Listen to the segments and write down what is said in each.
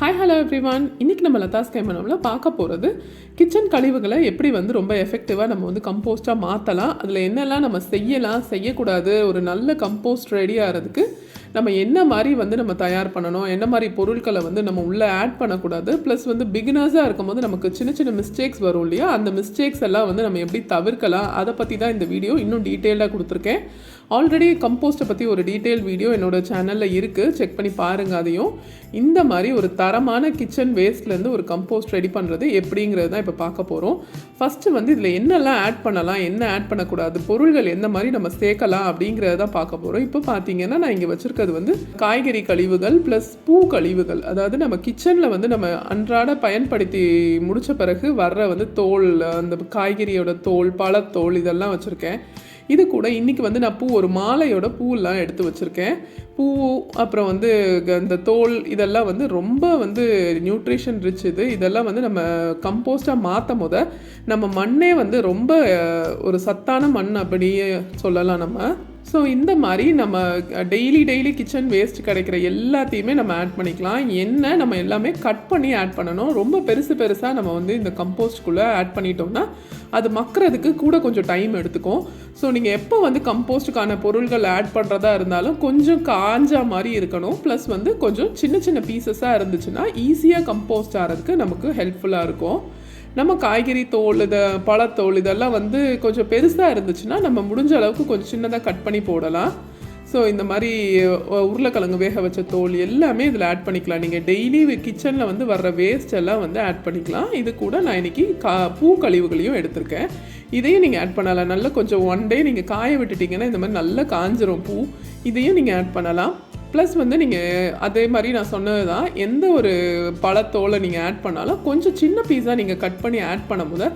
Hi hello everyone. இன்றைக்கி நம்ம லதாஸ் கைமனமில் பார்க்க போகிறது கிச்சன் கழிவுகளை எப்படி ரொம்ப எஃபெக்டிவாக நம்ம கம்போஸ்ட்டாக மாற்றலாம், அதில் என்னெல்லாம் நம்ம செய்யக்கூடாது, ஒரு நல்ல கம்போஸ்ட் ரெடி ஆகிறதுக்கு நம்ம என்ன மாதிரி நம்ம தயார் பண்ணணும், என்ன மாதிரி பொருட்களை நம்ம உள்ளே ஆட் பண்ணக்கூடாது, ப்ளஸ் பிகினர்ஸாக இருக்கும்போது நமக்கு சின்ன சின்ன மிஸ்டேக்ஸ் வரும் இல்லையா, அந்த மிஸ்டேக்ஸ் எல்லாம் நம்ம எப்படி தவிர்க்கலாம், அதை பற்றி தான் இந்த வீடியோ இன்னும் டீட்டெயிலாக கொடுத்துருக்கேன். ஆல்ரெடி கம்போஸ்ட்டை பற்றி ஒரு டீட்டெயில் வீடியோ என்னோடய சேனலில் இருக்குது, செக் பண்ணி பாருங்கள். அதையும் இந்த மாதிரி ஒரு தரமான கிச்சன் வேஸ்ட்லேருந்து ஒரு கம்போஸ்ட் ரெடி பண்ணுறது எப்படிங்கிறது தான் இப்போ பார்க்க போகிறோம். ஃபஸ்ட்டு இதில் என்னெல்லாம் ஆட் பண்ணலாம், என்ன ஆட் பண்ணக்கூடாது, பொருள்கள் எந்த மாதிரி நம்ம சேர்க்கலாம் அப்படிங்கிறத தான் பார்க்க போகிறோம். இப்போ பார்த்தீங்கன்னா நான் இங்கே வச்சுருக்கிறது காய்கறி கழிவுகள் ப்ளஸ் பூ கழிவுகள். அதாவது நம்ம கிச்சனில் நம்ம அன்றாட பயன்படுத்தி முடித்த பிறகு வர்ற தோல், அந்த காய்கறியோட தோல், பழத்தோல் இதெல்லாம் வச்சுருக்கேன். இது கூட இன்றைக்கி நான் ஒரு மாலையோட பூவெல்லாம் எடுத்து வச்சுருக்கேன். பூ அப்புறம் இந்த தோல் இதெல்லாம் ரொம்ப நியூட்ரிஷன் ரிச். இதெல்லாம் நம்ம கம்போஸ்ட்டாக மாற்றும் போது நம்ம மண்ணே ரொம்ப ஒரு சத்தான மண் அப்படியே சொல்லலாம் நம்ம. ஸோ இந்த மாதிரி நம்ம டெய்லி கிச்சன் வேஸ்ட் கிடைக்கிற எல்லாத்தையுமே நம்ம ஆட் பண்ணிக்கலாம். என்ன நம்ம எல்லாமே கட் பண்ணி ஆட் பண்ணணும். ரொம்ப பெருசாக நம்ம இந்த கம்போஸ்ட்குள்ளே ஆட் பண்ணிட்டோம்னா அது மக்கிறதுக்கு கூட கொஞ்சம் டைம் எடுத்துக்கும். ஸோ நீங்கள் எப்போ கம்போஸ்ட்டுக்கான பொருள்கள் ஆட் பண்ணுறதா இருந்தாலும் கொஞ்சம் காஞ்சா மாதிரி இருக்கணும். ப்ளஸ் கொஞ்சம் சின்ன பீசஸாக இருந்துச்சுன்னா ஈஸியாக கம்போஸ்ட் ஆகிறதுக்கு நமக்கு ஹெல்ப்ஃபுல்லாக இருக்கும். நம்ம காய்கறி தோல், பழத்தோல் இதெல்லாம் கொஞ்சம் பெருசாக இருந்துச்சுன்னா நம்ம முடிஞ்ச அளவுக்கு கொஞ்சம் சின்னதாக கட் பண்ணி போடலாம். ஸோ இந்த மாதிரி உருளைக்கிழங்கு வேக வச்ச தோல் எல்லாமே இதில் ஆட் பண்ணிக்கலாம். நீங்கள் டெய்லி கிச்சனில் வர்ற வேஸ்ட் எல்லாம் ஆட் பண்ணிக்கலாம். இது கூட நான் இன்றைக்கி பூ கழிவுகளையும் எடுத்திருக்கேன். இதையும் நீங்கள் ஆட் பண்ணலாம். நல்லா கொஞ்சம் ஒன் டே நீங்கள் காய விட்டுட்டிங்கன்னா இந்த மாதிரி நல்லா காஞ்சிரும் பூ. இதையும் நீங்கள் ஆட் பண்ணலாம். ப்ளஸ் நீங்கள் அதே மாதிரி நான் சொன்னது தான், எந்த ஒரு பழத்தோலை நீங்கள் ஆட் பண்ணாலும் கொஞ்சம் சின்ன பீஸாக நீங்கள் கட் பண்ணி ஆட் பண்ணும்போது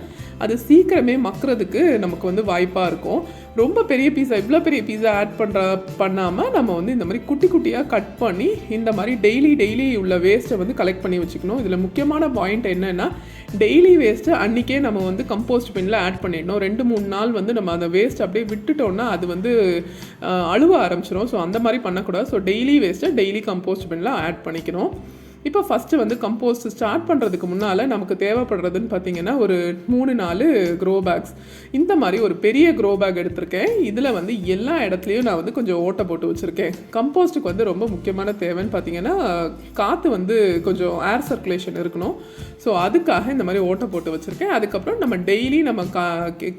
அது சீக்கிரமே மக்கிறதுக்கு நமக்கு வாய்ப்பாக இருக்கும். ரொம்ப பெரிய பீஸா, இவ்வளோ பெரிய பீஸா ஆட் பண்ணாமல் நம்ம இந்த மாதிரி குட்டியாக கட் பண்ணி இந்த மாதிரி டெய்லி உள்ள வேஸ்ட்டை கலெக்ட் பண்ணி வச்சுக்கணும். இதில் முக்கியமான பாயிண்ட் என்னென்னா, டெய்லி வேஸ்ட்டு அன்றைக்கே நம்ம கம்போஸ்ட் பின்னில் ஆட் பண்ணிடணும். 2-3 நாள் நம்ம அந்த வேஸ்ட் அப்படியே விட்டுட்டோம்னா அது அழுவ ஆரம்பிச்சிடும். ஸோ அந்த மாதிரி பண்ணக்கூடாது. ஸோ டெய்லி வேஸ்ட்டை டெய்லி கம்போஸ்ட் பின்னில் ஆட் பண்ணிக்கணும். இப்போ ஃபஸ்ட்டு கம்போஸ்ட் ஸ்டார்ட் பண்ணுறதுக்கு முன்னால் நமக்கு தேவைப்படுறதுன்னு பார்த்தீங்கன்னா ஒரு 3-4 க்ரோ பேக்ஸ். இந்த மாதிரி ஒரு பெரிய க்ரோ பேக் எடுத்திருக்கேன். இதில் எல்லா இடத்துலையும் நான் கொஞ்சம் ஓட்டை போட்டு வச்சுருக்கேன். கம்போஸ்ட்டுக்கு ரொம்ப முக்கியமான தேவைன்னு பார்த்தீங்கன்னா காற்று கொஞ்சம் ஏர் சர்க்குலேஷன் இருக்கணும். ஸோ அதுக்காக இந்த மாதிரி ஓட்டை போட்டு வச்சுருக்கேன். அதுக்கப்புறம் நம்ம டெய்லி நம்ம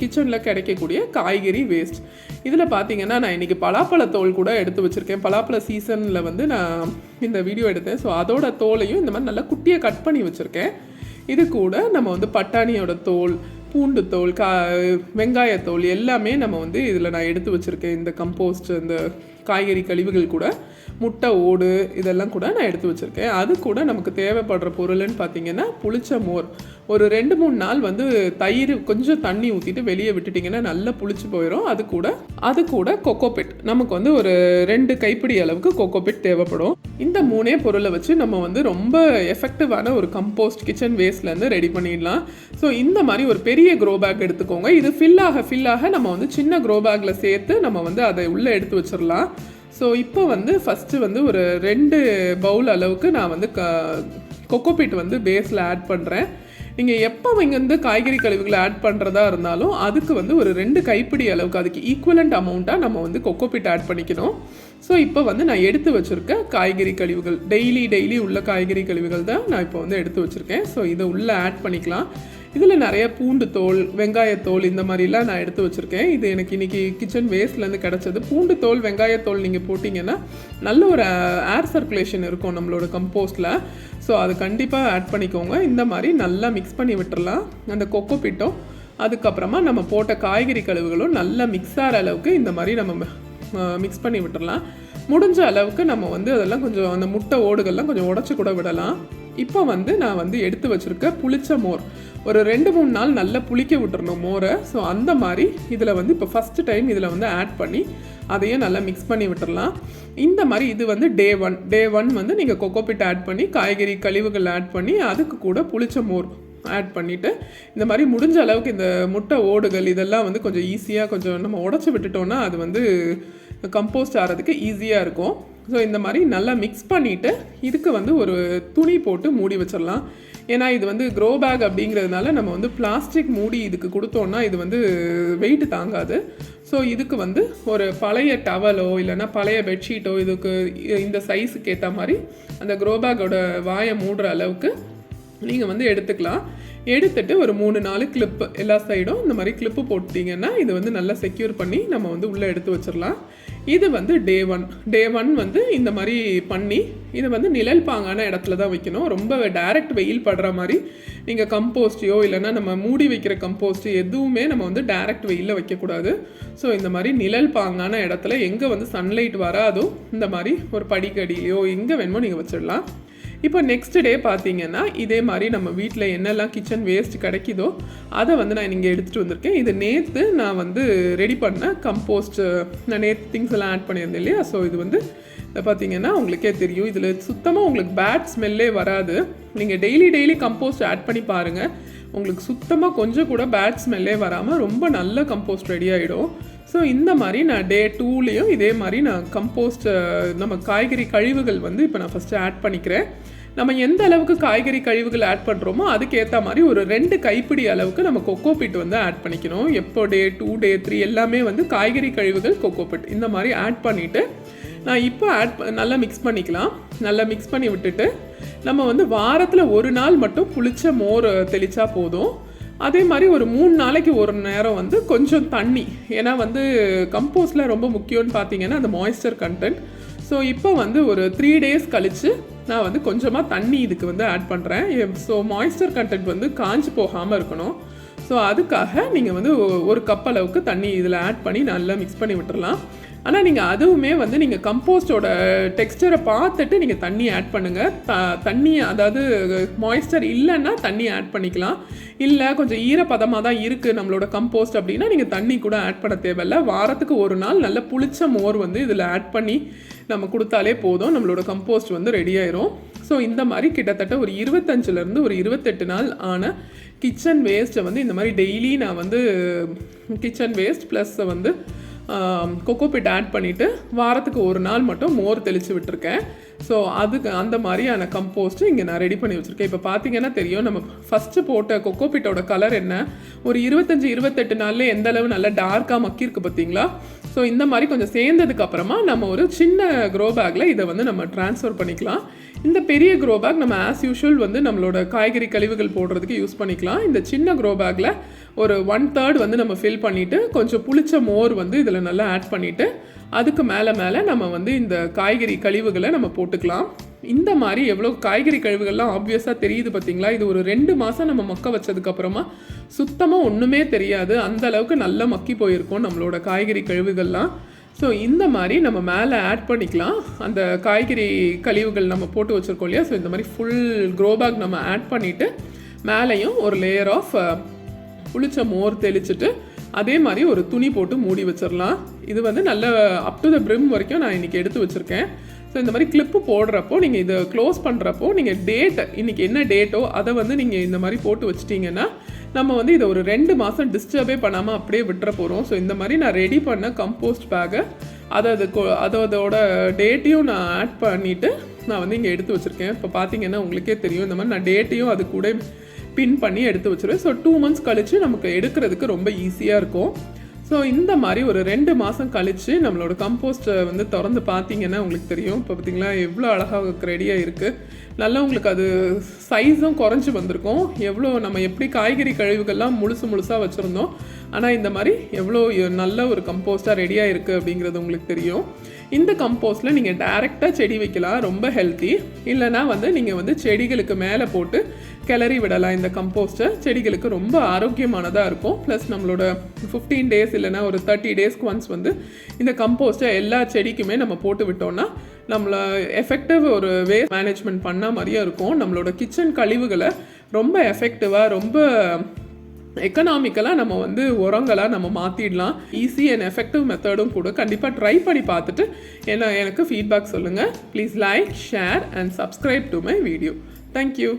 கிச்சனில் கிடைக்கக்கூடிய காய்கறி வேஸ்ட். இதில் பார்த்தீங்கன்னா நான் இன்றைக்கி பலாப்பழத்தோல் கூட எடுத்து வச்சுருக்கேன். பலாப்பழ சீசனில் நான் இந்த வீடியோ எடுத்தேன். ஸோ அதோட தோலையும் இந்த மாதிரி நல்லா குட்டியாக கட் பண்ணி வச்சுருக்கேன். இது கூட நம்ம பட்டாணியோட தோல், பூண்டு தோல், வெங்காயத்தோல் எல்லாமே நம்ம இதில் நான் எடுத்து வச்சுருக்கேன். இந்த கம்போஸ்ட், இந்த காய்கறி கழிவுகள் கூட முட்டை ஓடு இதெல்லாம் கூட நான் எடுத்து வச்சுருக்கேன். அது கூட நமக்கு தேவைப்படுற பொருள்னு பார்த்தீங்கன்னா புளிச்ச மோர். ஒரு 2-3 நாள் தயிர் கொஞ்சம் தண்ணி ஊற்றிட்டு வெளியே விட்டுட்டிங்கன்னா நல்லா புளிச்சு போயிடும். அது கூட கொக்கோபிட், நமக்கு ஒரு 2 கைப்பிடி அளவுக்கு கொக்கோபிட் தேவைப்படும். இந்த 3 பொருளை வச்சு நம்ம ரொம்ப எஃபெக்டிவான ஒரு கம்போஸ்ட் கிச்சன் வேஸ்ட்லேருந்து ரெடி பண்ணிடலாம். ஸோ இந்த மாதிரி ஒரு பெரிய க்ரோ பேக் எடுத்துக்கோங்க. இது ஃபில் ஆக நம்ம சின்ன க்ரோ பேக்கில் சேர்த்து நம்ம அதை உள்ளே எடுத்து வச்சிடலாம். ஸோ இப்போ ஃபஸ்ட்டு ஒரு 2 பவுல் அளவுக்கு நான் கொக்கோபிட் பேஸில் ஆட் பண்ணுறேன். நீங்கள் எப்போ காய்கறி கழிவுகளை ஆட் பண்ணுறதா இருந்தாலும் அதுக்கு ஒரு 2 கைப்பிடி அளவுக்கு அதுக்கு ஈக்குவலண்ட் அமௌண்ட்டாக நம்ம கொக்கோபிட் ஆட் பண்ணிக்கணும். ஸோ இப்போ நான் எடுத்து வச்சுருக்க காய்கறி கழிவுகள், டெய்லி உள்ள காய்கறி கழிவுகள் தான் நான் இப்போ எடுத்து வச்சுருக்கேன். ஸோ இதை உள்ளே ஆட் பண்ணிக்கலாம். இதில் நிறைய பூண்டு தோல், வெங்காயத்தோல் இந்த மாதிரிலாம் நான் எடுத்து வச்சுருக்கேன். இது எனக்கு இன்றைக்கி கிச்சன் வேஸ்ட்லேருந்து கிடச்சது. பூண்டு தோல், வெங்காயத்தோல் நீங்கள் போட்டிங்கன்னா நல்ல ஒரு ஏர் சர்க்குலேஷன் இருக்கும் நம்மளோட கம்போஸ்ட்டில். ஸோ அது கண்டிப்பாக ஆட் பண்ணிக்கோங்க. இந்த மாதிரி நல்லா மிக்ஸ் பண்ணி விட்டுறலாம். அந்த கொக்கோபிட்டும் அதுக்கப்புறமா நம்ம போட்ட காய்கறி கழிவுகளும் நல்லா மிக்ஸ் ஆகிற அளவுக்கு இந்த மாதிரி நம்ம மிக்ஸ் பண்ணி விட்டுறலாம். முடிஞ்ச அளவுக்கு நம்ம அதெல்லாம் கொஞ்சம் அந்த முட்டை ஓடுகள்லாம் கொஞ்சம் உடச்சி கூட விடலாம். இப்போ நான் எடுத்து வச்சுருக்க புளிச்ச மோர் ஒரு 2-3 நாள் நல்லா புளிக்க விட்டுறணும் மோரை. ஸோ அந்த மாதிரி இதில் இப்போ ஃபஸ்ட்டு டைம் இதில் ஆட் பண்ணி அதையும் நல்லா மிக்ஸ் பண்ணி விட்டுறலாம். இந்த மாதிரி இது டே ஒன் நீங்கள் கொக்கோபிட் ஆட் பண்ணி காய்கறி கழிவுகள் ஆட் பண்ணி அதுக்கு கூட புளிச்ச மோர் ஆட் பண்ணிவிட்டு இந்த மாதிரி முடிஞ்ச அளவுக்கு இந்த முட்டை ஓடுகள் இதெல்லாம் கொஞ்சம் ஈஸியாக கொஞ்சம் நம்ம உடச்சி விட்டுட்டோன்னா அது கம்போஸ்ட் ஆகிறதுக்கு ஈஸியாக இருக்கும். ஸோ இந்த மாதிரி நல்லா மிக்ஸ் பண்ணிவிட்டு இதுக்கு வந்து ஒரு துணி போட்டு மூடி வச்சிடலாம். ஏன்னா இது வந்து க்ரோ பேக் அப்படிங்கிறதுனால நம்ம வந்து பிளாஸ்டிக் மூடி இதுக்கு கொடுத்தோன்னா இது வந்து வெயிட் தாங்காது. ஸோ இதுக்கு வந்து ஒரு பழைய டவலோ இல்லைன்னா பழைய பெட்ஷீட்டோ இதுக்கு இந்த சைஸுக்கு ஏற்ற மாதிரி அந்த க்ரோ பேக்கோட வாயை மூடுற அளவுக்கு நீங்கள் வந்து எடுத்துக்கலாம். எடுத்துட்டு ஒரு 3-4 கிளிப்பு எல்லா சைடும் இந்த மாதிரி கிளிப்பு போட்டிங்கன்னா இது வந்து நல்லா செக்யூர் பண்ணி நம்ம வந்து உள்ளே எடுத்து வச்சிடலாம். இது வந்து டே ஒன் வந்து இந்த மாதிரி பண்ணி இதை வந்து நிழல் பாங்கான இடத்துல தான் வைக்கணும். ரொம்ப டைரக்ட் வெயில் படுற மாதிரி நீங்கள் கம்போஸ்டையோ இல்லைன்னா நம்ம மூடி வைக்கிற கம்போஸ்ட் எதுவுமே நம்ம வந்து டைரக்ட் வெயிலில் வைக்கக்கூடாது. ஸோ இந்த மாதிரி நிழல் பாங்கான இடத்துல எங்கே வந்து சன்லைட் வராதோ இந்த மாதிரி ஒரு படிக்கடியிலையோ எங்கே வேணுமோ நீங்கள் வச்சிடலாம். இப்போ நெக்ஸ்ட் டே பார்த்தீங்கன்னா இதே மாதிரி நம்ம வீட்டில் என்னெல்லாம் கிச்சன் வேஸ்ட் கிடைக்குதோ அதை வந்து நான் இங்கே எடுத்துகிட்டு வந்திருக்கேன். இது நேற்று நான் வந்து ரெடி பண்ண கம்போஸ்ட். நான் நேற்று திங்ஸ் எல்லாம் ஆட் பண்ணியிருந்தேன் இல்லையா. ஸோ இது வந்து பார்த்தீங்கன்னா உங்களுக்கே தெரியும் இதில் சுத்தமாக உங்களுக்கு பேட் ஸ்மெல்லே வராது. நீங்கள் டெய்லி கம்போஸ்ட் ஆட் பண்ணி பாருங்கள், உங்களுக்கு சுத்தமாக கொஞ்சம் கூட பேட் ஸ்மெல்லே வராமல் ரொம்ப நல்ல கம்போஸ்ட் ரெடி ஆகிடும். ஸோ இந்த மாதிரி நான் டே 2லேயும் இதே மாதிரி நான் கம்போஸ்ட் நம்ம காய்கறி கழிவுகள் வந்து இப்போ நான் ஃபஸ்ட்டு ஆட் பண்ணிக்கிறேன். நம்ம எந்த அளவுக்கு காய்கறி கழிவுகள் ஆட் பண்ணுறோமோ அதுக்கேற்ற மாதிரி ஒரு 2 கைப்பிடி அளவுக்கு நம்ம கொக்கோபிட் வந்து ஆட் பண்ணிக்கணும். எப்போ டே 2 டே 3 எல்லாமே வந்து காய்கறி கழிவுகள் கொக்கோபிட் இந்த மாதிரி ஆட் பண்ணிவிட்டு நான் இப்போ நல்லா மிக்ஸ் பண்ணிக்கலாம். நல்லா மிக்ஸ் பண்ணி விட்டுட்டு நம்ம வந்து வாரத்தில் ஒரு நாள் மட்டும் புளிச்ச மோர் தெளித்தா போதும். அதே மாதிரி ஒரு 3 நாளைக்கு ஒரு நேரம் வந்து கொஞ்சம் தண்ணி, ஏன்னா வந்து கம்போஸ்டில் ரொம்ப முக்கியம்னு பார்த்தீங்கன்னா அந்த மாய்ஸ்சர் கண்டென்ட். ஸோ இப்போ வந்து ஒரு 3 டேஸ் கழித்து நான் வந்து கொஞ்சமாக தண்ணி இதுக்கு வந்து ஆட் பண்ணுறேன். ஸோ மாய்ஸ்சர் கண்டென்ட் வந்து காஞ்சி போகாமல் இருக்கணும். ஸோ அதுக்காக நீங்கள் வந்து ஒரு கப் அளவுக்கு தண்ணி இதில் ஆட் பண்ணி நல்லா மிக்ஸ் பண்ணி விட்டுறலாம். ஆனால் நீங்கள் அதுவுமே வந்து நீங்கள் கம்போஸ்டோட டெக்ஸ்டரை பார்த்துட்டு நீங்கள் தண்ணி ஆட் பண்ணுங்கள். தண்ணி அதாவது மாய்ஸ்சர் இல்லைன்னா தண்ணி ஆட் பண்ணிக்கலாம். இல்லை கொஞ்சம் ஈரப்பதமாக தான் இருக்குது நம்மளோட கம்போஸ்ட் அப்படின்னா நீங்கள் தண்ணி கூட ஆட் பண்ண தேவையில்லை. வாரத்துக்கு ஒரு நாள் நல்ல புளிச்ச மோர் வந்து இதில் ஆட் பண்ணி நம்ம கொடுத்தாலே போதும், நம்மளோட கம்போஸ்ட் வந்து ரெடி ஆயிரும். ஸோ இந்த மாதிரி கிட்டத்தட்ட ஒரு 25லேருந்து ஒரு 28 நாள் ஆன கிச்சன் வேஸ்ட்டை வந்து இந்த மாதிரி டெய்லி நான் வந்து கிச்சன் வேஸ்ட் ப்ளஸ் வந்து கொக்கோபிட் ஆட் பண்ணிவிட்டு வாரத்துக்கு ஒரு நாள் மட்டும் மோர் தெளித்து விட்டுருக்கேன். ஸோ அதுக்கு அந்த மாதிரியான கம்போஸ்ட்டு இங்கே நான் ரெடி பண்ணி வச்சுருக்கேன். இப்போ பார்த்தீங்கன்னா தெரியும் நம்ம ஃபஸ்ட்டு போட்ட கொக்கோபிட்டோட கலர் என்ன, ஒரு 25-28 நாளில் எந்த அளவு நல்லா டார்க்காக மக்கியிருக்கு பார்த்தீங்களா. ஸோ இந்த மாதிரி கொஞ்சம் சேர்ந்ததுக்கு அப்புறமா நம்ம ஒரு சின்ன க்ரோ பேக்கில் இதை வந்து நம்ம ட்ரான்ஸ்ஃபர் பண்ணிக்கலாம். இந்த பெரிய க்ரோ பேக் நம்ம ஆஸ் யூஷுவல் வந்து நம்மளோட காய்கறி கழிவுகள் போடுறதுக்கு யூஸ் பண்ணிக்கலாம். இந்த சின்ன க்ரோ பேக்கில் ஒரு 1/3 வந்து நம்ம ஃபில் பண்ணிவிட்டு கொஞ்சம் புளிச்ச மோர் வந்து இதில் நல்லா ஆட் பண்ணிவிட்டு அதுக்கு மேலே நம்ம வந்து இந்த காய்கறி கழிவுகளை நம்ம போட்டுக்கலாம். இந்த மாதிரி எவ்வளோ காய்கறி கழிவுகள்லாம் ஆப்வியஸாக தெரியுது பார்த்தீங்களா. இது ஒரு 2 மாதம் நம்ம மக்க வச்சதுக்கப்புறமா சுத்தமாக ஒன்றுமே தெரியாது, அந்த அளவுக்கு நல்லா மக்கி போயிருக்கோம் நம்மளோட காய்கறி கழிவுகள்லாம். ஸோ இந்த மாதிரி நம்ம மேலே ஆட் பண்ணிக்கலாம். அந்த காய்கறி கழிவுகள் நம்ம போட்டு வச்சுருக்கோம் இல்லையா. ஸோ இந்த மாதிரி ஃபுல் க்ரோ பேக் நம்ம ஆட் பண்ணிவிட்டு மேலேயும் ஒரு லேயர் ஆஃப் புளிச்ச மோர் தெளிச்சுட்டு அதே மாதிரி ஒரு துணி போட்டு மூடி வச்சிடலாம். இது வந்து நல்ல அப் டு த பிரிம் வரைக்கும் நான் இன்றைக்கி எடுத்து வச்சுருக்கேன். ஸோ இந்த மாதிரி கிளிப்பு போடுறப்போ நீங்கள் இதை க்ளோஸ் பண்ணுறப்போ நீங்கள் டேட்டை இன்றைக்கி என்ன டேட்டோ அதை வந்து நீங்கள் இந்த மாதிரி போட்டு வச்சிட்டிங்கன்னா நம்ம வந்து இதை ஒரு 2 மாதம் டிஸ்டர்பே பண்ணாமல் அப்படியே விட்டுற போகிறோம். ஸோ இந்த மாதிரி நான் ரெடி பண்ண கம்போஸ்ட் பேக்கை அதோட டேட்டையும் நான் ஆட் பண்ணிவிட்டு நான் வந்து இங்கே எடுத்து வச்சுருக்கேன். இப்போ பார்த்தீங்கன்னா உங்களுக்கே தெரியும் இந்த மாதிரி நான் டேட்டையும் அது கூட பின் பண்ணி எடுத்து வச்சுருவேன். ஸோ 2 months கழித்து நமக்கு எடுக்கிறதுக்கு ரொம்ப ஈஸியாக இருக்கும். ஸோ இந்த மாதிரி ஒரு 2 மாதம் கழித்து நம்மளோட கம்போஸ்ட்டை வந்து திறந்து பார்த்தீங்கன்னா உங்களுக்கு தெரியும். இப்போ பார்த்தீங்களா எவ்வளோ அழகாக ரெடியாக இருக்குது. நல்லா உங்களுக்கு அது சைஸும் குறைஞ்சி வந்திருக்கும். எவ்வளோ நம்ம எப்படி காய்கறி கழிவுகள்லாம் முழுசாக வச்சுருந்தோம், ஆனால் இந்த மாதிரி எவ்வளோ நல்ல ஒரு கம்போஸ்ட்டாக ரெடியாக இருக்குது அப்படிங்கிறது உங்களுக்கு தெரியும். இந்த கம்போஸ்ட்டில் நீங்கள் டைரெக்டாக செடி வைக்கலாம், ரொம்ப ஹெல்த்தி. இல்லைனா வந்து நீங்கள் வந்து செடிகளுக்கு மேலே போட்டு கிளறி விடலாம். இந்த கம்போஸ்ட்டை செடிகளுக்கு ரொம்ப ஆரோக்கியமானதாக இருக்கும். ப்ளஸ் நம்மளோட 15 days இல்லைனா ஒரு 30 daysக்கு ஒன்ஸ் வந்து இந்த கம்போஸ்ட்டை எல்லா செடிக்குமே நம்ம போட்டு விட்டோம்னா நம்மளை எஃபெக்டிவ் ஒரு வேஸ்ட் மேனேஜ்மெண்ட் பண்ண மாதிரியே இருக்கும். நம்மளோட கிச்சன் கழிவுகளை ரொம்ப எஃபெக்டிவாக ரொம்ப எக்கனாமிக்கலாக நம்ம வந்து உரங்களாக நம்ம மாற்றிடலாம். ஈஸி அண்ட் எஃபெக்டிவ் மெத்தடும் கூட. கண்டிப்பாக ட்ரை பண்ணி பார்த்துட்டு எனக்கு ஃபீட்பேக் சொல்லுங்கள். Please like, share and subscribe to my video. Thank you.